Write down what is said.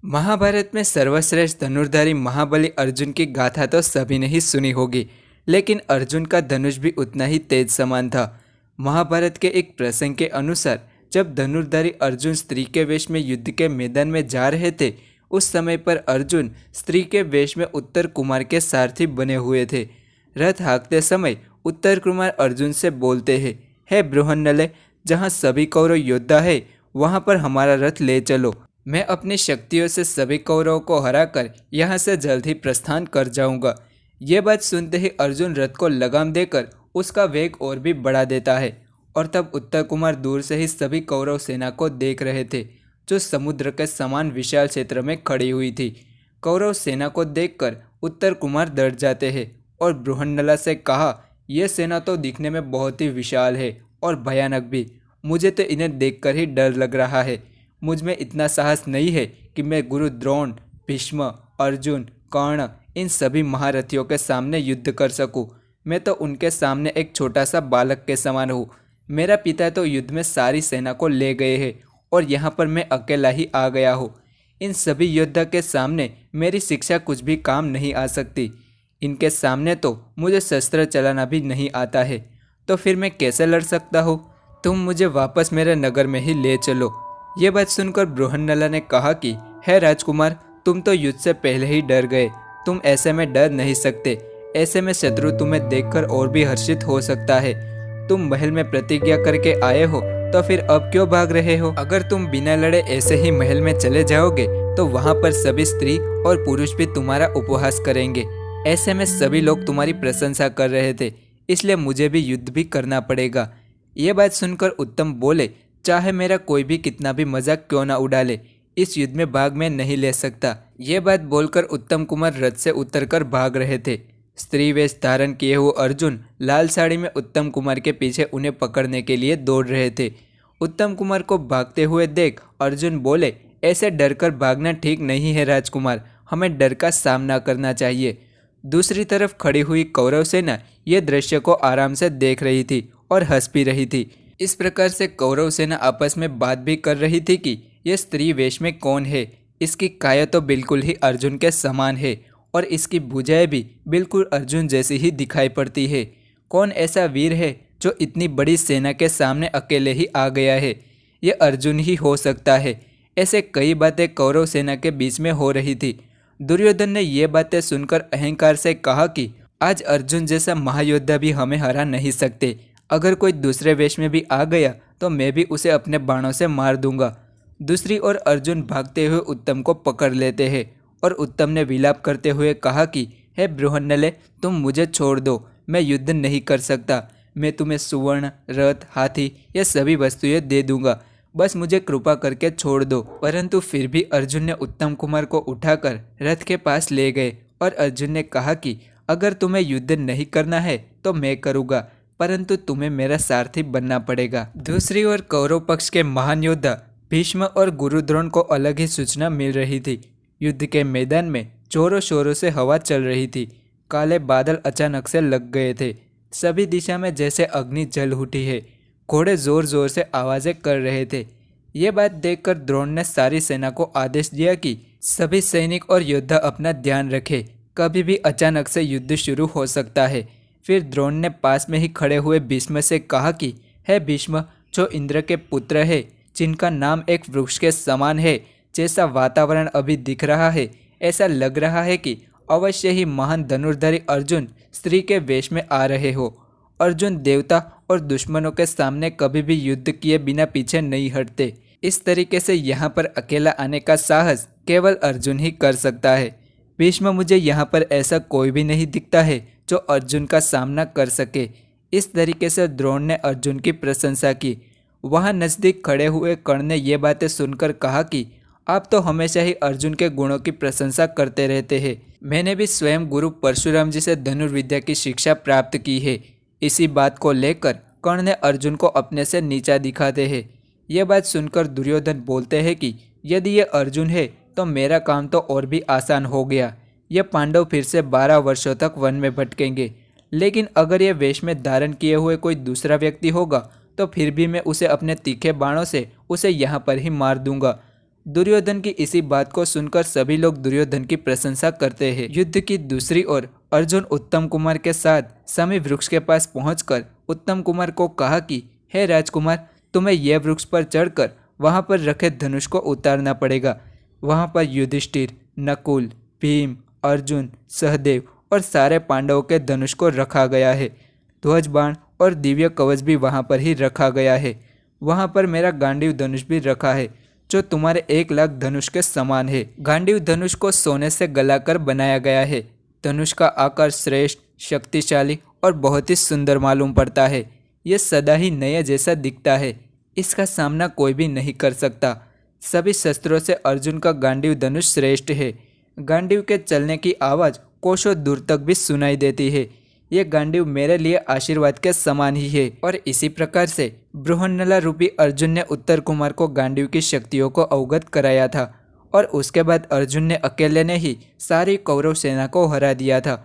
महाभारत में सर्वश्रेष्ठ धनुर्धारी महाबली अर्जुन की गाथा तो सभी ने ही सुनी होगी, लेकिन अर्जुन का धनुष भी उतना ही तेज समान था। महाभारत के एक प्रसंग के अनुसार जब धनुर्धारी अर्जुन स्त्री के वेश में युद्ध के मैदान में जा रहे थे, उस समय पर अर्जुन स्त्री के वेश में उत्तर कुमार के सारथी बने हुए थे। रथ हाँकते समय उत्तर कुमार अर्जुन से बोलते हैं, हे बृहन्नले, जहाँ सभी कौरव योद्धा है वहाँ पर हमारा रथ ले चलो। मैं अपनी शक्तियों से सभी कौरवों को हराकर यहाँ से जल्द ही प्रस्थान कर जाऊंगा। ये बात सुनते ही अर्जुन रथ को लगाम देकर उसका वेग और भी बढ़ा देता है। और तब उत्तर कुमार दूर से ही सभी कौरव सेना को देख रहे थे, जो समुद्र के समान विशाल क्षेत्र में खड़ी हुई थी। कौरव सेना को देखकर उत्तर कुमार डर जाते हैं और बृहन्नला से कहा, यह सेना तो दिखने में बहुत ही विशाल है और भयानक भी। मुझे तो इन्हें देखकर ही डर लग रहा है। मुझ में इतना साहस नहीं है कि मैं गुरु द्रोण, भीष्म, अर्जुन, कर्ण इन सभी महारथियों के सामने युद्ध कर सकूं। मैं तो उनके सामने एक छोटा सा बालक के समान हूँ। मेरा पिता तो युद्ध में सारी सेना को ले गए हैं और यहाँ पर मैं अकेला ही आ गया हूँ। इन सभी योद्धा के सामने मेरी शिक्षा कुछ भी काम नहीं आ सकती। इनके सामने तो मुझे शस्त्र चलाना भी नहीं आता है, तो फिर मैं कैसे लड़ सकता हूँ। तुम मुझे वापस मेरे नगर में ही ले चलो। ये बात सुनकर बृहन्नला ने कहा कि हे राजकुमार, तुम तो युद्ध से पहले ही डर गए। तुम ऐसे में डर नहीं सकते। ऐसे में शत्रु तुम्हें देखकर और भी हर्षित हो सकता है। तुम महल में प्रतिज्ञा करके आए हो, तो फिर अब क्यों भाग रहे हो। अगर तुम बिना लड़े ऐसे ही महल में चले जाओगे तो वहाँ पर सभी स्त्री और पुरुष भी तुम्हारा उपहास करेंगे। ऐसे में सभी लोग तुम्हारी प्रशंसा कर रहे थे, इसलिए मुझे भी युद्ध भी करना पड़ेगा। ये बात सुनकर उत्तम बोले, चाहे मेरा कोई भी कितना भी मजाक क्यों ना उड़ा ले, इस युद्ध में भाग मैं नहीं ले सकता। ये बात बोलकर उत्तम कुमार रथ से उतरकर भाग रहे थे। स्त्री वेश धारण किए हुए अर्जुन लाल साड़ी में उत्तम कुमार के पीछे उन्हें पकड़ने के लिए दौड़ रहे थे। उत्तम कुमार को भागते हुए देख अर्जुन बोले, ऐसे डर कर भागना ठीक नहीं है राजकुमार, हमें डर का सामना करना चाहिए। दूसरी तरफ खड़ी हुई कौरव सेना ये दृश्य को आराम से देख रही थी और हंस भी रही थी। इस प्रकार से कौरव सेना आपस में बात भी कर रही थी कि यह स्त्री वेश में कौन है। इसकी काया तो बिल्कुल ही अर्जुन के समान है और इसकी भुजाएं भी बिल्कुल अर्जुन जैसी ही दिखाई पड़ती है। कौन ऐसा वीर है जो इतनी बड़ी सेना के सामने अकेले ही आ गया है। यह अर्जुन ही हो सकता है। ऐसे कई बातें कौरव सेना के बीच में हो रही थी। दुर्योधन ने ये बातें सुनकर अहंकार से कहा कि आज अर्जुन जैसा महायोद्धा भी हमें हरा नहीं सकते। अगर कोई दूसरे वेश में भी आ गया तो मैं भी उसे अपने बाणों से मार दूंगा। दूसरी ओर अर्जुन भागते हुए उत्तम को पकड़ लेते हैं और उत्तम ने विलाप करते हुए कहा कि हे बृहन्नले, तुम मुझे छोड़ दो, मैं युद्ध नहीं कर सकता। मैं तुम्हें सुवर्ण, रथ, हाथी ये सभी वस्तुएं दे दूंगा, बस मुझे कृपा करके छोड़ दो। परंतु फिर भी अर्जुन ने उत्तम कुमार को उठाकर रथ के पास ले गए और अर्जुन ने कहा कि अगर तुम्हें युद्ध नहीं करना है तो मैं करूँगा, परंतु तुम्हें मेरा सारथी बनना पड़ेगा। दूसरी ओर कौरव पक्ष के महान योद्धा भीष्म और गुरु द्रोण को अलग ही सूचना मिल रही थी। युद्ध के मैदान में जोरों शोरों से हवा चल रही थी। काले बादल अचानक से लग गए थे। सभी दिशा में जैसे अग्नि जल उठी है। घोड़े जोर जोर से आवाजें कर रहे थे। ये बात देखकर द्रोण ने सारी सेना को आदेश दिया कि सभी सैनिक और योद्धा अपना ध्यान रखें, कभी भी अचानक से युद्ध शुरू हो सकता है। फिर द्रोण ने पास में ही खड़े हुए भीष्म से कहा कि हे भीष्म, जो इंद्र के पुत्र है, जिनका नाम एक वृक्ष के समान है, जैसा वातावरण अभी दिख रहा है, ऐसा लग रहा है कि अवश्य ही महान धनुर्धारी अर्जुन स्त्री के वेश में आ रहे हो। अर्जुन देवता और दुश्मनों के सामने कभी भी युद्ध किए बिना पीछे नहीं हटते। इस तरीके से यहाँ पर अकेला आने का साहस केवल अर्जुन ही कर सकता है। भीष्म, मुझे यहाँ पर ऐसा कोई भी नहीं दिखता है जो अर्जुन का सामना कर सके। इस तरीके से द्रोण ने अर्जुन की प्रशंसा की। वहाँ नज़दीक खड़े हुए कर्ण ने ये बातें सुनकर कहा कि आप तो हमेशा ही अर्जुन के गुणों की प्रशंसा करते रहते हैं। मैंने भी स्वयं गुरु परशुराम जी से धनुर्विद्या की शिक्षा प्राप्त की है। इसी बात को लेकर कर्ण ने अर्जुन को अपने से नीचा दिखाते हैं। ये बात सुनकर दुर्योधन बोलते हैं कि यदि ये अर्जुन है तो मेरा काम तो और भी आसान हो गया। ये पांडव फिर से 12 वर्षों तक वन में भटकेंगे। लेकिन अगर ये वेश में धारण किए हुए कोई दूसरा व्यक्ति होगा तो फिर भी मैं उसे अपने तीखे बाणों से उसे यहाँ पर ही मार दूंगा। दुर्योधन की इसी बात को सुनकर सभी लोग दुर्योधन की प्रशंसा करते हैं। युद्ध की दूसरी ओर अर्जुन उत्तम कुमार के साथ समी वृक्ष के पास पहुंचकर उत्तम कुमार को कहा कि हे राजकुमार, तुम्हें यह वृक्ष पर चढ़कर वहां पर रखे धनुष को उतारना पड़ेगा। वहां पर युधिष्ठिर, नकुल, भीम, अर्जुन, सहदेव और सारे पांडवों के धनुष को रखा गया है। ध्वज बाण और दिव्य कवच भी वहां पर ही रखा गया है। वहां पर मेरा गांडीव धनुष भी रखा है, जो तुम्हारे 1,00,000 धनुष के समान है। गांडीव धनुष को सोने से गलाकर बनाया गया है। धनुष का आकार श्रेष्ठ, शक्तिशाली और बहुत ही सुंदर मालूम पड़ता है। यह सदा ही नए जैसा दिखता है। इसका सामना कोई भी नहीं कर सकता। सभी शस्त्रों से अर्जुन का गांडीव धनुष श्रेष्ठ है। गांडीव के चलने की आवाज़ कोसों दूर तक भी सुनाई देती है। ये गांडीव मेरे लिए आशीर्वाद के समान ही है। और इसी प्रकार से बृहन्नला रूपी अर्जुन ने उत्तर कुमार को गांडीव की शक्तियों को अवगत कराया था और उसके बाद अर्जुन ने अकेले ने ही सारी कौरव सेना को हरा दिया था।